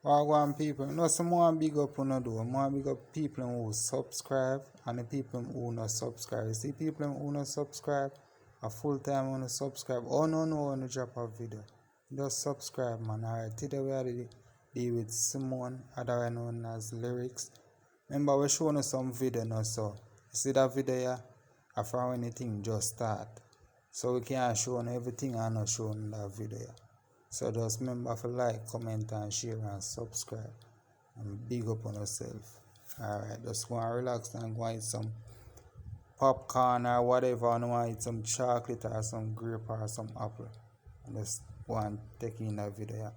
Wagwan people, no some more big up on do. More big up people who subscribe and the people who not subscribe. You see people who not subscribe, a full time who not subscribe. Oh no, when you drop a video. Just subscribe, man. Alright, today we are deal with Simone, otherwise known as Lyrics. Remember we showing you some video now, so you see that video here? After anything just start. So we can't show you everything and not showing that video here. So just remember to like, comment and share and subscribe. And big up on yourself. Alright, just go and relax and go and eat some popcorn or whatever. And want to eat some chocolate or some grape or some apple. And just go and take in that video.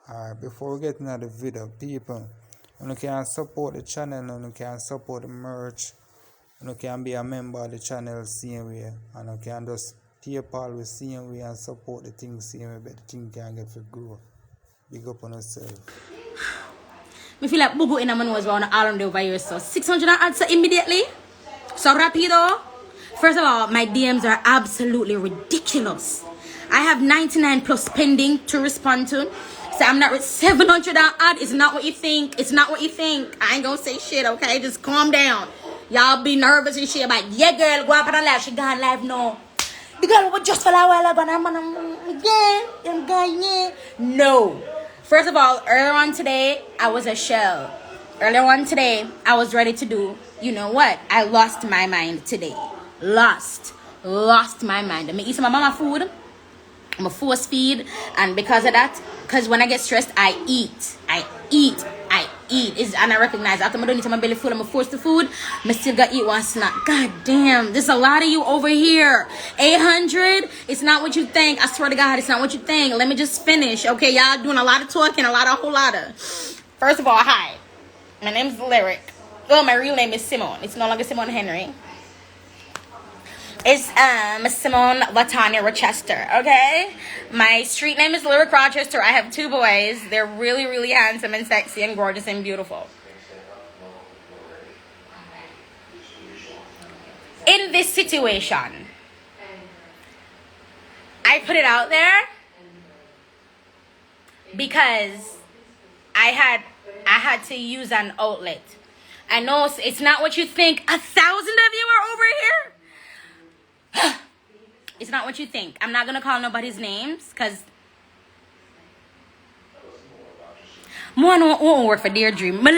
Alright, before we get into the video, people, you can support the channel, you can support the merch, you can be a member of the channel same way, and you can just PayPal with same way and support the thing same way, but the thing can get to grow. Big up on yourself. I feel like Bubu in a man was on all over here, so 600 answer immediately. So rapido. First of all, my DMs are absolutely ridiculous. I have 99 plus pending to respond to. So I'm not with 700 odd. It's not what you think. It's not what you think. I ain't gonna say shit, okay? Just calm down. Y'all be nervous and shit about, yeah, girl, go up on the live. She gone live now. The girl was just for a while ago. I'm going. No. First of all, earlier on today, I was a shell. Earlier on today, I was ready to do, you know what? I lost my mind today. Lost my mind. I'm eating my mama food. I'm a force feed. And because of that, because when I get stressed, I eat. And I recognize after I don't eat my belly full, I'm forced to food. I still got to eat one snack. God damn, there's a lot of you over here. 800, it's not what you think. I swear to God, it's not what you think. Let me just finish. Okay, y'all doing a lot of talking, a whole lot of. First of all, hi. My name's Lyric. Oh, my real name is Simone. It's no longer Simone Henry. It's Simone Latanya Rochester, okay? My street name is Lyricrochester. I have 2 boys. They're really, really handsome and sexy and gorgeous and beautiful. In this situation, I put it out there because I had to use an outlet. I know it's not what you think. 1,000 of you are over here. It's not what you think. I'm not gonna call nobody's names because more won't work for Deirdre. My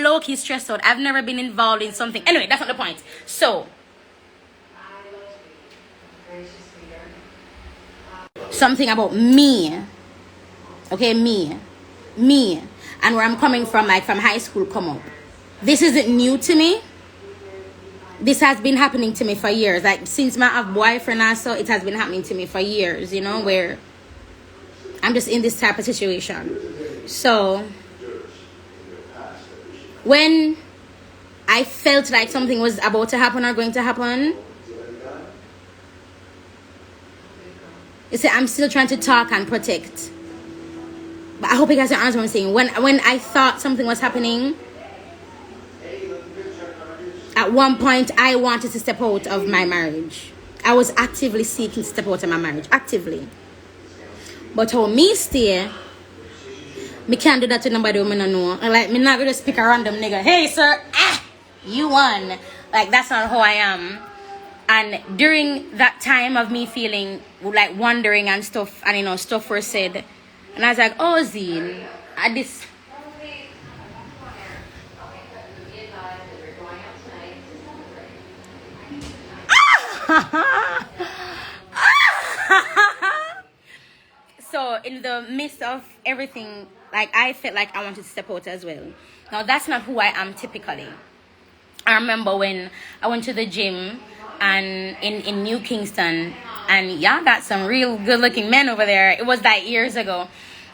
low key stressed out. I've never been involved in something. Anyway, that's not the point. So something about me. Okay, me. And where I'm coming from, like from high school come up. This isn't new to me. This has been happening to me for years. Like, since my boyfriend also, it has been happening to me for years, you know, where I'm just in this type of situation. So, when I felt like something was about to happen or going to happen, you see, I'm still trying to talk and protect. But I hope you guys understand what I'm saying. When I thought something was happening, at one point, I wanted to step out of my marriage. I was actively seeking to step out of my marriage. Actively. But how me stay, me can't do that to nobody who me don't know. Like, me not going to speak a random nigga. Hey, sir, you won. Like, that's not who I am. And during that time of me feeling, like, wondering and stuff, and, you know, stuff were said. And I was like, oh, Zine, this... So in the midst of everything, like, I felt like I wanted to step out as well. Now that's not who I am typically. I remember when I went to the gym and in New Kingston, and y'all got some real good looking men over there. It was like years ago.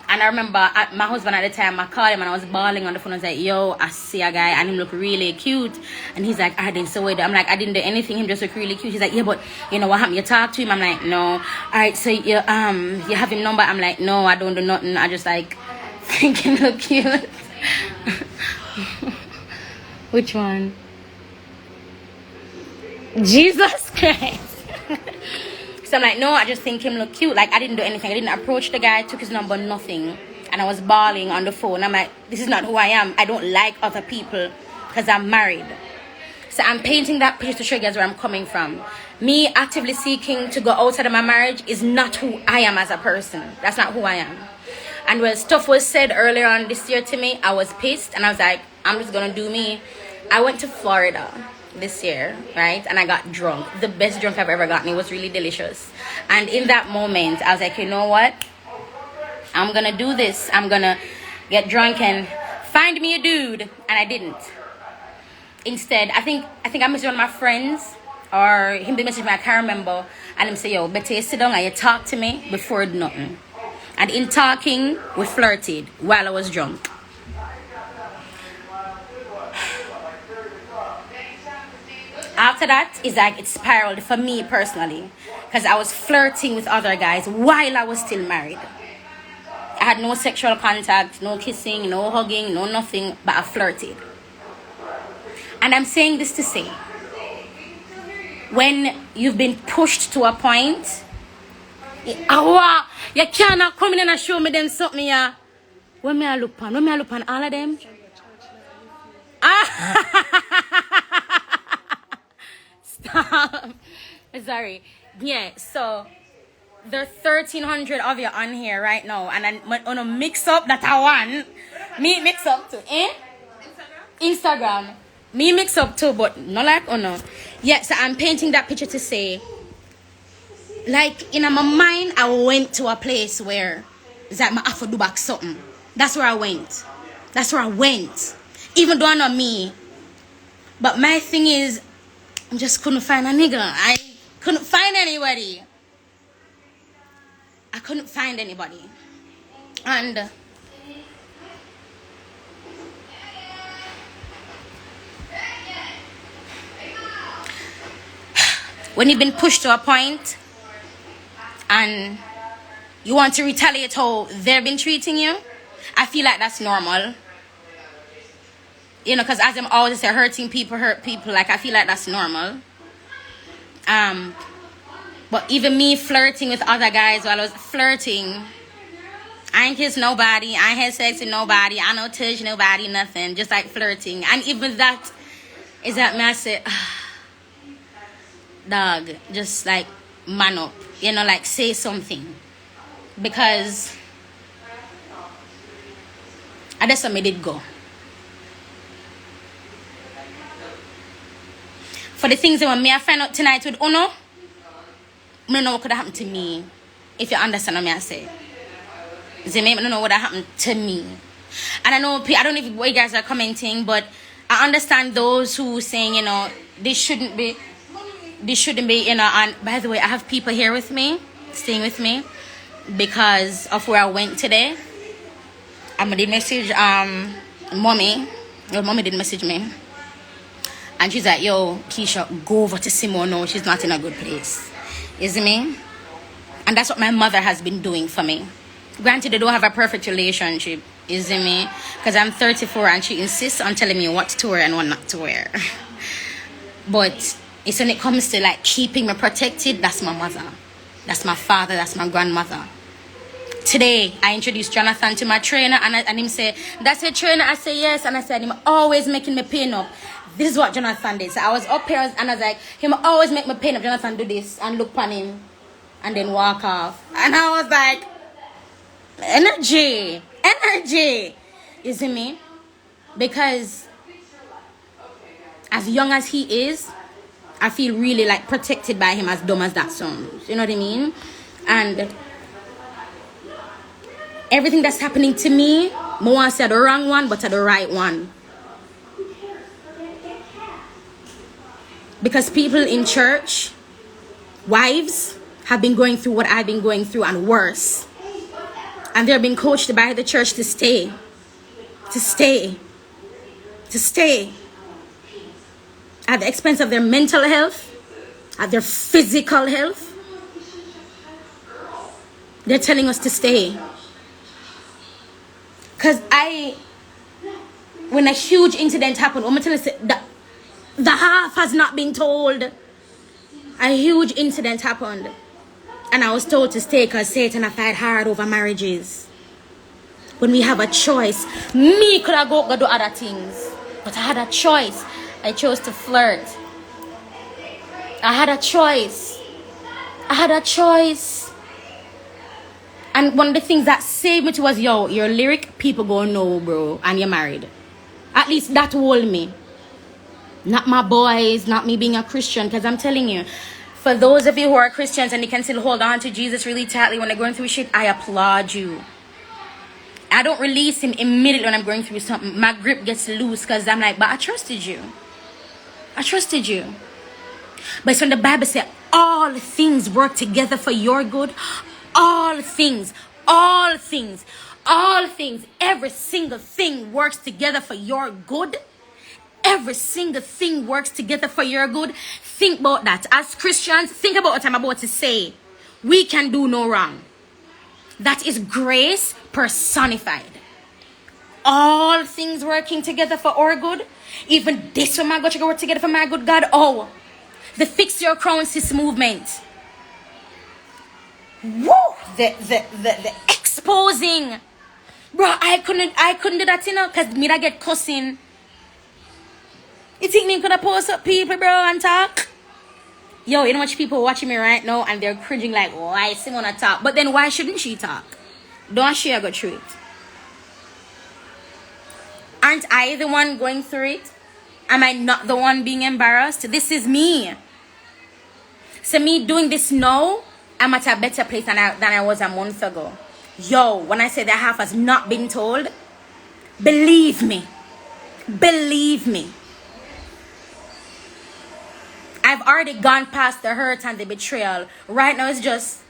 And I remember my husband at the time, I called him and I was bawling on the phone. I was like, yo, I see a guy and he look really cute. And he's like, I didn't say what. I'm like, I didn't do anything. Him just look really cute. He's like, yeah, but you know what happened? You talk to him? I'm like, no. All right, so you have his number? I'm like, no, I don't do nothing. I just like think him look cute. Which one? Jesus Christ. So I'm like, no, I just think him look cute. Like, I didn't do anything. I didn't approach the guy, took his number, nothing. and I was bawling on the phone. I'm like, this is not who I am. I don't like other people because I'm married. So I'm painting that picture to show you guys where I'm coming from. Me actively seeking to go outside of my marriage is not who I am as a person. That's not who I am. And when stuff was said earlier on this year to me, I was pissed and I was like, I'm just gonna do me. I went to Florida this year, right? And I got drunk. The best drunk I've ever gotten. It was really delicious. And in that moment, I was like, you know what? I'm gonna do this. I'm gonna get drunk and find me a dude. And I didn't. Instead, I think I messaged one of my friends, or him be messaging me, I can't remember. And him say, yo, better you sit down and you talk to me before nothing. And in talking, we flirted while I was drunk. After that, it's like it spiraled for me personally. Because I was flirting with other guys while I was still married. I had no sexual contact, no kissing, no hugging, no nothing, but I flirted. And I'm saying this to say, when you've been pushed to a point, you cannot come in and show me them something, yeah. When me I look on all of them. Stop. Sorry. Yeah, so there's 1,300 of you on here right now, and I'm gonna mix up that I want. Me mix up too, eh? Instagram. Me mix up too, but not like no. Yeah, so I'm painting that picture to say, like in my mind, I went to a place where it's like I have to do back something. That's where I went. Even though I'm not me. But my thing is, I just couldn't find a nigga. I couldn't find anybody. And when you've been pushed to a point and you want to retaliate how they've been treating you, I feel like that's normal. You know, because as I'm always say, hurting people hurt people. Like, I feel like that's normal. But even me flirting with other guys while I was flirting, I ain't kiss nobody, I ain't had sex with nobody, I don't touch nobody, nothing. Just like flirting. And even that is that me I say, dog, just like man up. You know, like say something. Because that's what me did go. For the things that when me I find out tonight with Uno, I don't know what could have happened to me. If you understand what me I say. I don't know what happened to me. And I know, I don't know if you guys are commenting, but I understand those who saying, you know, this shouldn't be, you know. And by the way, I have people here with me, staying with me, because of where I went today. I did message mommy. Well, mommy did message me. And she's like, yo, Keisha, go over to Simone now. She's not in a good place. You see me? And that's what my mother has been doing for me. Granted, they don't have a perfect relationship. You see me? Because I'm 34 and she insists on telling me what to wear and what not to wear. But it's when it comes to like keeping me protected, that's my mother. That's my father. That's my grandmother. Today, I introduced Jonathan to my trainer and him say, that's your trainer? I say, yes. And I said, him always making me pain up. This is what Jonathan did. So I was up here and I was like, him always make me pain up. Jonathan do this and look on him and then walk off. And I was like, energy. You see me? Because as young as he is, I feel really like protected by him, as dumb as that sounds. You know what I mean? And everything that's happening to me, I want to say the wrong one, but the right one. Because people in church, wives, have been going through what I've been going through and worse. And they're being coached by the church to stay. At the expense of their mental health, at their physical health. They're telling us to stay. Because when a huge incident happened, I'm telling you that the half has not been told. A huge incident happened. And I was told to stay because Satan had fight hard over marriages. when we have a choice. Me could have go do other things, but I had a choice. I chose to flirt. I had a choice. And one of the things that saved me was, yo, you're lyric, people gonna know, bro, and you're married. At least that told me. Not my boys, not me being a Christian, because I'm telling you, for those of you who are Christians and you can still hold on to Jesus really tightly when they're going through shit, I applaud you. I don't release him immediately when I'm going through something. My grip gets loose because I'm like, but I trusted you. But it's when the Bible says all things work together for your good. All things, every single thing works together for your good. Every single thing works together for your good. Think about that. As Christians, think about what I'm about to say. We can do no wrong. That is grace personified. All things working together for our good. Even this one, my God, you work together for my good God. Oh, the Fix Your Crown Sis movement. Woo! The exposing. Bro, I couldn't do that, you know, because me that get cussing. You think me could have post up people, bro, and talk? Yo, you know much people watching me right now and they're cringing like, why Simona talk? But then why shouldn't she talk? Don't she go through it? Aren't I the one going through it? Am I not the one being embarrassed? This is me. So me doing this now, I'm at a better place than I was a month ago. Yo, when I say that half has not been told, believe me. I've already gone past the hurt and the betrayal. Right now it's just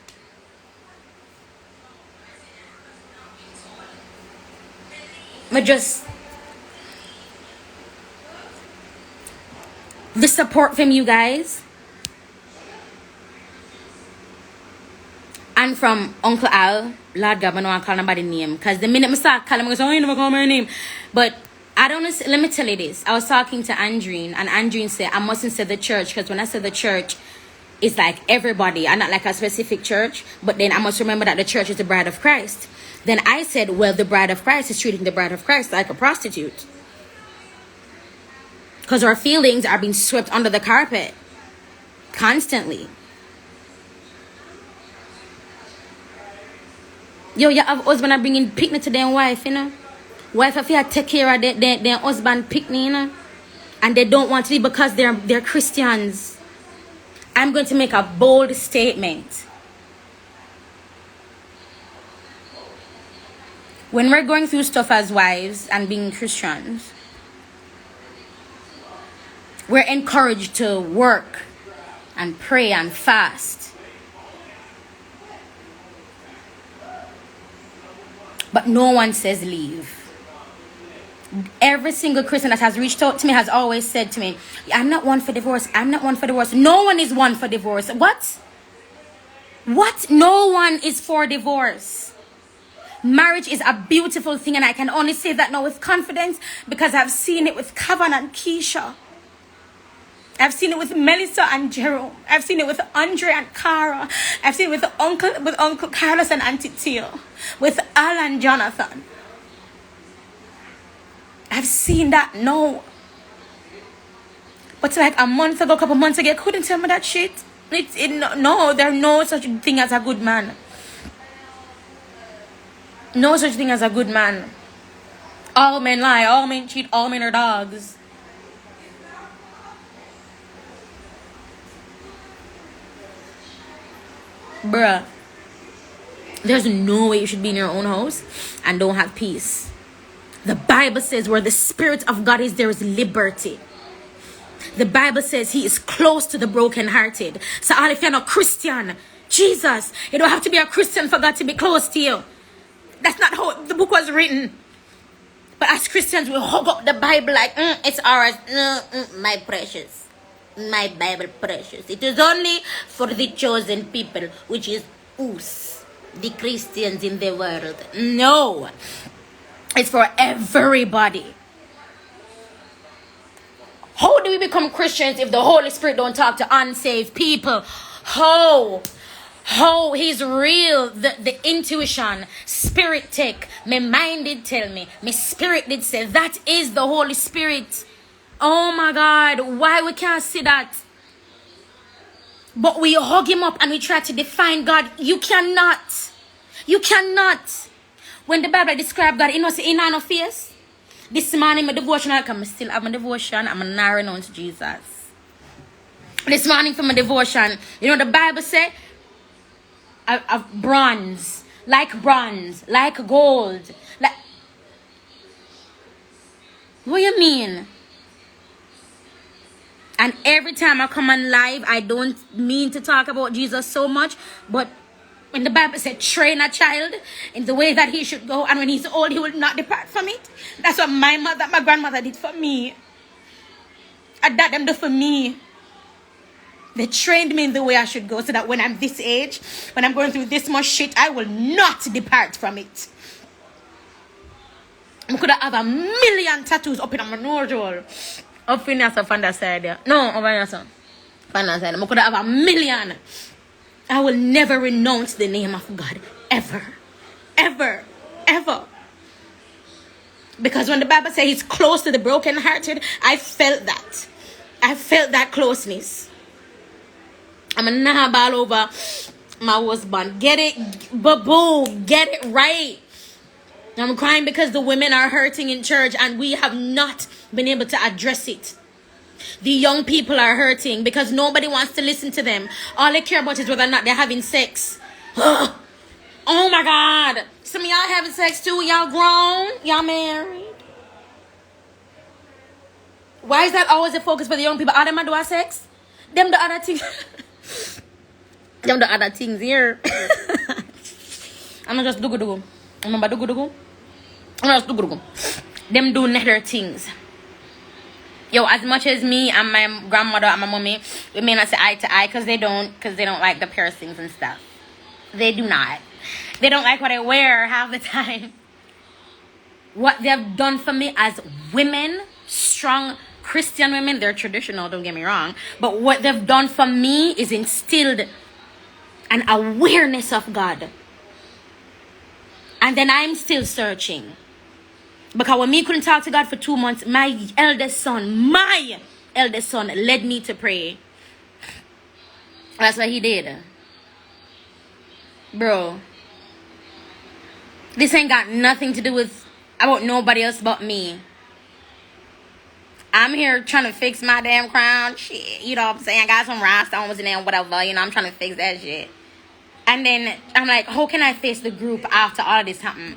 the support from you guys and from Uncle Al. Lord God, I don't want to call nobody name, because the minute I start calling him, I go, oh, you never call my name. But I don't know, let me tell you this. I was talking to Andreen, and Andreen said I mustn't say the church, because when I say the church, it's like everybody and not like a specific church. But then I must remember that the church is the bride of Christ. Then I said, well, the bride of Christ is treating the bride of Christ like a prostitute, because our feelings are being swept under the carpet constantly. Yo, you have husband are bringing picnic to their wife, you know. Wife have to take care of their husband picnic, you know. And they don't want to leave because they're Christians. I'm going to make a bold statement. When we're going through stuff as wives and being Christians, we're encouraged to work and pray and fast. But no one says leave. Every single Christian that has reached out to me has always said to me, I'm not one for divorce. No one is one for divorce. What? No one is for divorce. Marriage is a beautiful thing, and I can only say that now with confidence because I've seen it with Kavan and Keisha. I've seen it with Melissa and Jerome. I've seen it with Andre and Cara. I've seen it with Uncle Carlos and Auntie Tio. With Al and Jonathan. I've seen that no. But like a couple months ago, couldn't tell me that shit. No, there's no such thing as a good man. No such thing as a good man. All men lie, all men cheat, all men are dogs. Bruh, there's no way you should be in your own house and don't have peace. The Bible says where the Spirit of God is, there is liberty. The Bible says he is close to the brokenhearted. So all if you're not Christian, Jesus, you don't have to be a Christian for God to be close to you. That's not how the book was written. But as Christians, we hug up the Bible like, it's ours. My precious. My Bible precious. It is only for the chosen people, which is us, the Christians in the world. No, it's for everybody. How do we become Christians if the Holy Spirit don't talk to unsaved people? How? how he's real, the intuition, spirit take, my mind did tell me, my spirit did say, that is the Holy Spirit. Oh my God, why we can't see that? But we hug him up and we try to define God. You cannot. You cannot. When the Bible describes God, you know, see, in no face. This morning, my devotional, because I still have my devotion, I'm not renounce Jesus. This morning for my devotion, you know, the Bible said, of bronze, like gold. Like, what do you mean? And every time I come on live, I don't mean to talk about Jesus so much, but when the Bible said, train a child in the way that he should go, and when he's old, he will not depart from it. That's what my grandmother did for me. And that them do for me. They trained me in the way I should go, so that when I'm this age, when I'm going through this much shit, I will not depart from it. I could have a million tattoos up in my nose hole. Up in your on that side there. No, over your son. On that side. I could have a million. I will never renounce the name of God. Ever. Ever. Ever. Because when the Bible says he's close to the brokenhearted, I felt that. I felt that closeness. I'm a nab all over my husband. Get it, boo, get it right. I'm crying because the women are hurting in church and we have not been able to address it. The young people are hurting because nobody wants to listen to them. All they care about is whether or not they're having sex. Oh my God. Some of y'all having sex too. Y'all grown. Y'all married. Why is that always the focus for the young people? All them are doing sex? Them the other things. Them the other things here. I'm not just do-go-do-go. Remember do-go-do-go? I'm not just do-go-do-go. Them do nether things. Yo, as much as me and my grandmother and my mommy, we may not say eye to eye because they don't like the piercings and stuff. They do not. They don't like what I wear half the time. What they've done for me as women, strong Christian women, they're traditional, don't get me wrong, but what they've done for me is instilled an awareness of God. And then I'm still searching. Because when me couldn't talk to God for 2 months, my eldest son led me to pray. That's what he did. Bro, this ain't got nothing to do with about nobody else but me. I'm here trying to fix my damn crown. Shit, you know what I'm saying? I got some rhinestones in there and whatever, you know, I'm trying to fix that shit. And then I'm like, how can I face the group after all of this happened?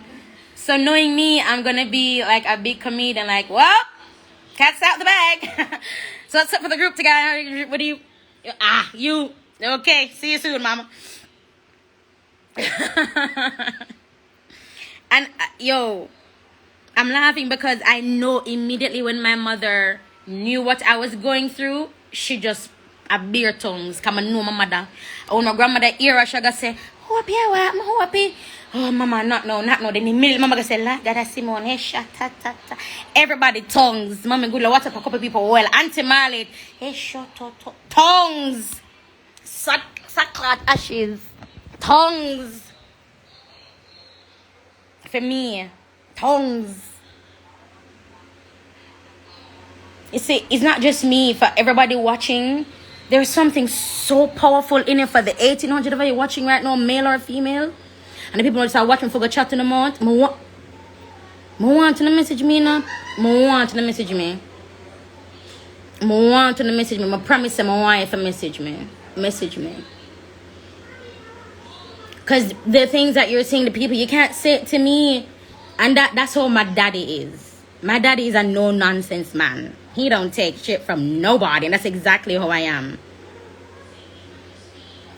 So knowing me, I'm going to be like a big comedian, like, well, cat's out the bag. So what's up for the group together? What do you, you, okay, see you soon, mama. And, yo, I'm laughing because I know immediately when my mother knew what I was going through, she just a bare tongues. Come and know my mother. When my grandmother hear her, she gonna say, "Who up here? What? Who up here?" Oh, mama, not now. Then immediately, mama gonna say, "La, that Simone, hey, ta ta ta." Everybody tongues. Mama good. What's up? A couple people. Well, Auntie Marlet, hey, tongues. Sackcloth ashes. Tongues. For me, tongues. You see, it's not just me. For everybody watching, there's something so powerful in it. For the 1,800 of you watching right now, male or female, and the people who are watching for go chat in the month, I want to message me now. I want to message me. I promise them I want you to message me. Message me. Because the things that you're saying to people, you can't say it to me. And that's how my daddy is. My daddy is a no-nonsense man. He don't take shit from nobody. And that's exactly how I am.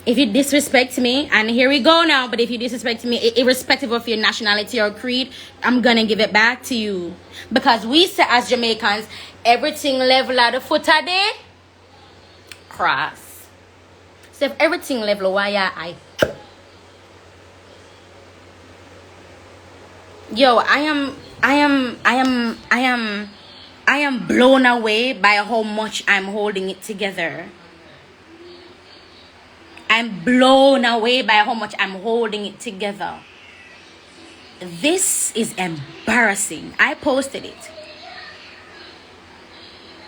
If you disrespect me, and here we go now, but if you disrespect me, irrespective of your nationality or creed, I'm going to give it back to you. Because we say as Jamaicans, everything level at the foot of the cross. So if everything level, why I... Yo, I am blown away by how much I'm holding it together. I'm blown away by how much I'm holding it together. This is embarrassing. I posted it.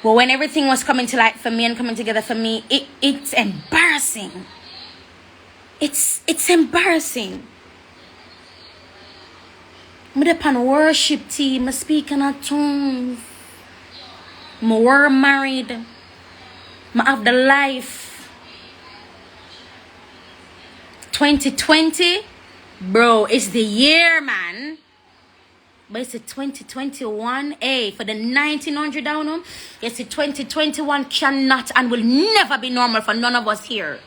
But when everything was coming to light for me and coming together for me, it's embarrassing. It's embarrassing. I'm upon worship team, I'm speaking at tongues. We're married. I have the life. 2020, bro, it's the year, man. But it's a 2021. Hey, for the 1900 down home, it's a 2021 cannot and will never be normal for none of us here.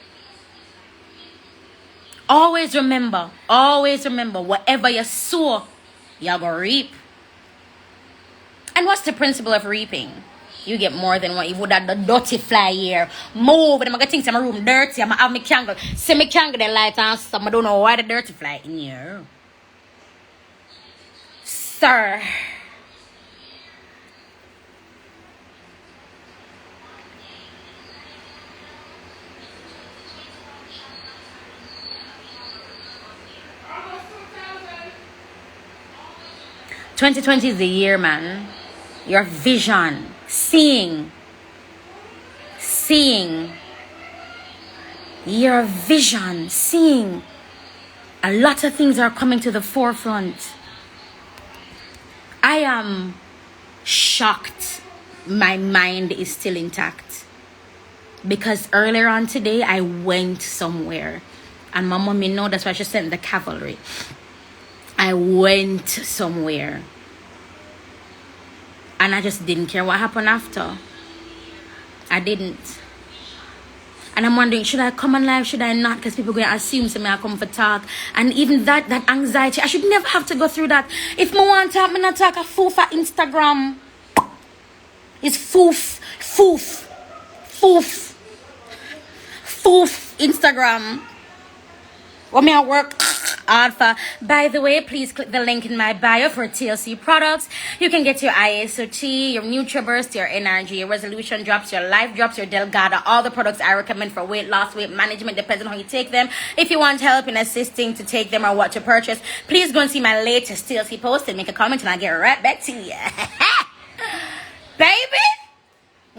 Always remember, whatever you sow, you're going to reap. And what's the principle of reaping? You get more than what you would have the dirty fly here. Move, and I'm going to think my room dirty. I'm going to have my candle. See my candle, the light on, so I don't know why the dirty fly in here. Sir. "2020 is the year, man. Your vision, seeing, your vision, seeing. A lot of things are coming to the forefront. I am shocked my mind is still intact. Because earlier on today, I went somewhere. And my mommy know that's why she sent the cavalry. I went somewhere. And I just didn't care what happened after. I didn't. And I'm wondering, should I come on live? Should I not? Because people are going to assume to me I come for talk. And even that anxiety, I should never have to go through that. If I want to talk, I not talk a foof at Instagram. It's foof Instagram. What me I work Alpha. By the way, please click the link in my bio for TLC products. You can get your ISOT, your NutriBurst, your Energy, your Resolution Drops, your Life Drops, your Delgado. All the products I recommend for weight loss, weight management, depends on how you take them. If you want help in assisting to take them or what to purchase, please go and see my latest TLC post and make a comment and I'll get right back to you. Baby!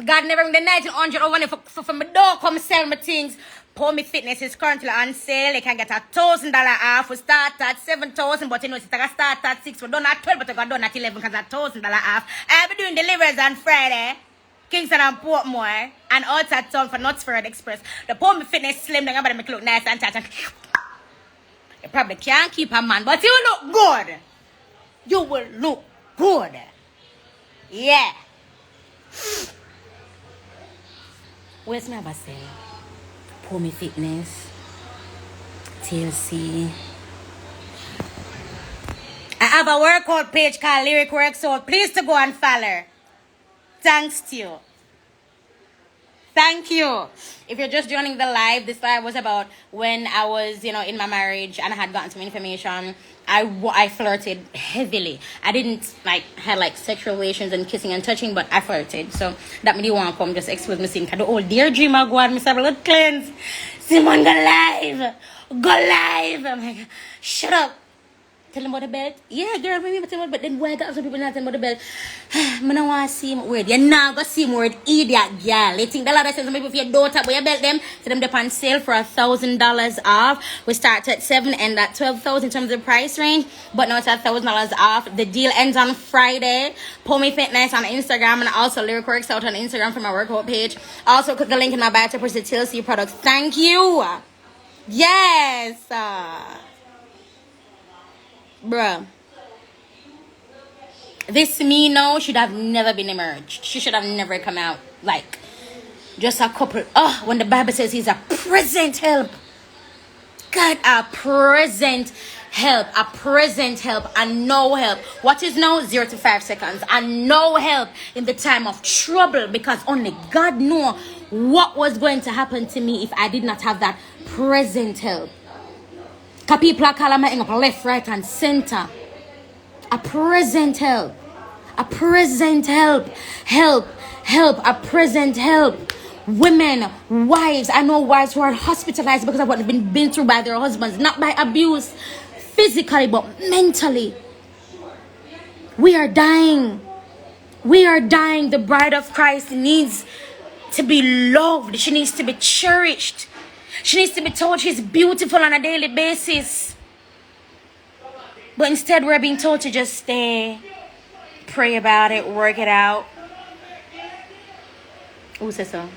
God never in the 1900 over for my door come sell my things. Pour Me Fitness is currently on sale. You can get $1,000 off. We start at $7,000, but you know, it's going to start at 6. We done at 12, but we got done at 11 because $1,000 off. I'll be doing deliveries on Friday. Kingston and Portmore. And outside town for Knutsford Express. The Pour Me Fitness slim down, but make it look nice and tight. You probably can't keep a man, but you look good. You will look good. Yeah. Where's my basel? Pour Me Fitness, TLC. I have a workout page called Lyricrochester. Please to go and follow. Thanks to you. Thank you. If you're just joining the live, this live was about when I was, in my marriage and I had gotten some information. I flirted heavily. I didn't had sexual relations and kissing and touching, but I flirted. So that made me want to come just expose my sin. Cause the old dear dreamer go on, Mr. Blood cleanse. Simon go live. Go live. I'm like, shut up. Tell them about the belt. Yeah, girl, maybe tell them, but then why got some people not tell them about the belt? I don't want to see him word. You're not going to see him word, idiot, girl. You think the Lord says maybe if your daughter, but you belt them, so them they're on sale for $1,000 off. We start at 7 and at 12,000 in terms of the price range, but now it's at $1,000 off. The deal ends on Friday. Pour Me Fitness on Instagram and also Lyricrochester out on Instagram for my workout page. Also, click the link in my bio to purchase the TLC products. Thank you. Yes. Bruh, this me now should have never been emerged. She should have never come out. Just a couple. When the Bible says he's a present help. God, a present help. A present help and no help. What is now? 0 to 5 seconds. And no help in the time of trouble. Because only God knew what was going to happen to me if I did not have that present help. Because people are calling me up left, right, and center. A present help. A present help. Help. A present help. women, wives. I know wives who are hospitalized because of what they've been through by their husbands, not by abuse physically, but mentally. We are dying. We are dying. The bride of Christ needs to be loved. She needs to be cherished. She needs to be told she's beautiful on a daily basis. But instead, we're being told to just stay, pray about it, work it out. Who says so?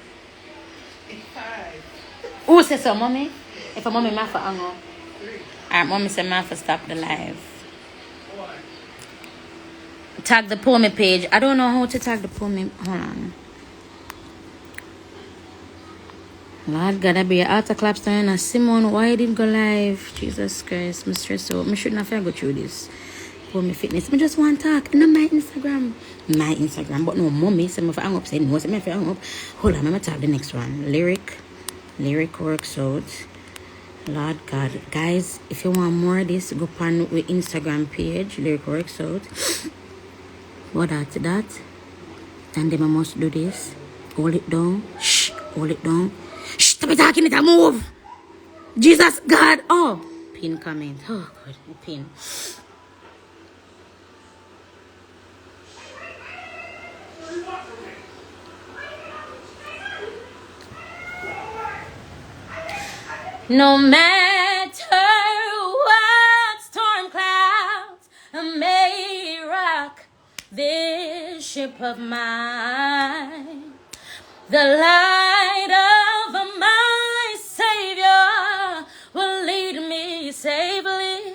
Who says so, mommy? If a mommy, my for angle. Alright, mommy said my for stop the live. Tag the poem page. I don't know how to tag the poem. Hold on. Lord God, I be an altar clapster and Simone, why did go live? Jesus Christ, I'm stressed out. I shouldn't have to go through this. For my fitness. I just want to talk. No, my Instagram. My Instagram. But no, mommy, some of hang up. Say no, some of hang up. Hold on, I'm going to tap the next one. Lyric works out. Lord God. Guys, if you want more of this, go on the Instagram page. Lyric works out. What after that? And then I must do this. Hold it down. Shh. Hold it down. Shh, stop talking, it a move. Jesus, God. Oh, pin comment. Oh, God, pin. No matter what storm clouds may rock this ship of mine, the light of my Savior will lead me safely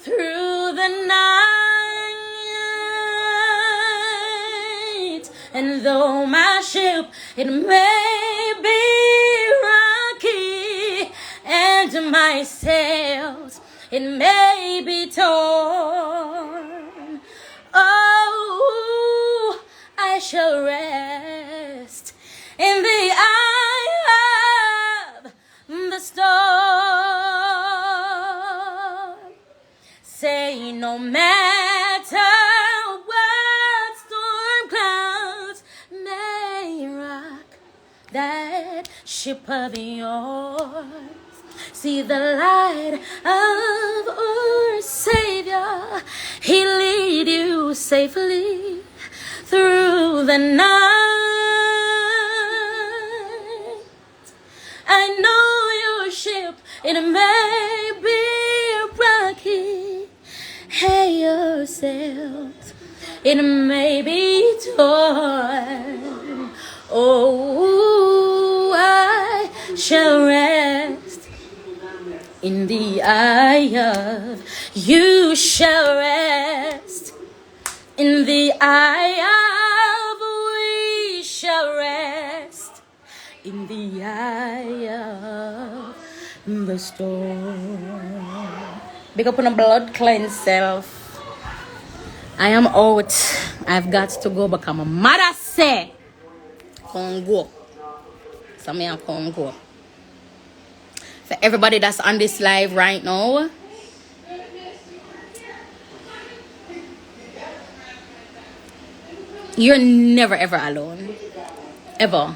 through the night. And though my ship, it may be rocky, and my sails, it may be torn, oh, I shall rest in the eye of the storm. Say no matter what storm clouds may rock that ship of yours, see the light of our Savior, He lead you safely through the night. I know your ship, it may be rocky, hey yourselves, it may be torn, oh, I shall rest in the eye of, you shall rest in the eye of, we shall rest in the eye of the storm. Big up on a blood cleanse self. I am out. I've got to go because my mother say, come go. So me and come go. For everybody that's on this live right now, you're never ever alone. Ever.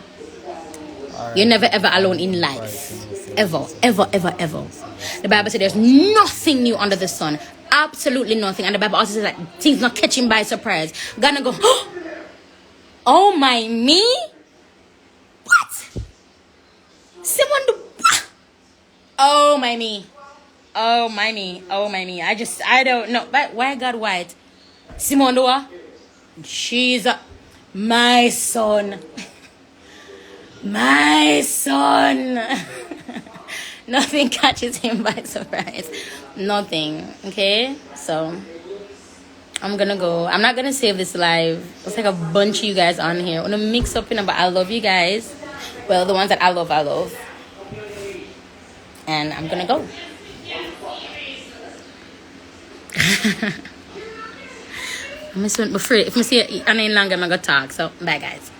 You're never ever alone in life. Ever, ever, ever, ever. The Bible says there's nothing new under the sun. Absolutely nothing. And the Bible also says that things not catching by surprise. Gonna go, oh my me? What? Someone do. Oh my me. Oh my me. Oh my me. I don't know. But why God white? Simone Doa? She's my son. My son. Nothing catches him by surprise. Nothing. Okay? So I'm gonna go. I'm not gonna save this live. It's like a bunch of you guys on here. I'm gonna mix up in, but I love you guys. Well, the ones that I love. And I'm gonna go. I'm afraid if I see it any longer, I'm gonna talk. So bye guys.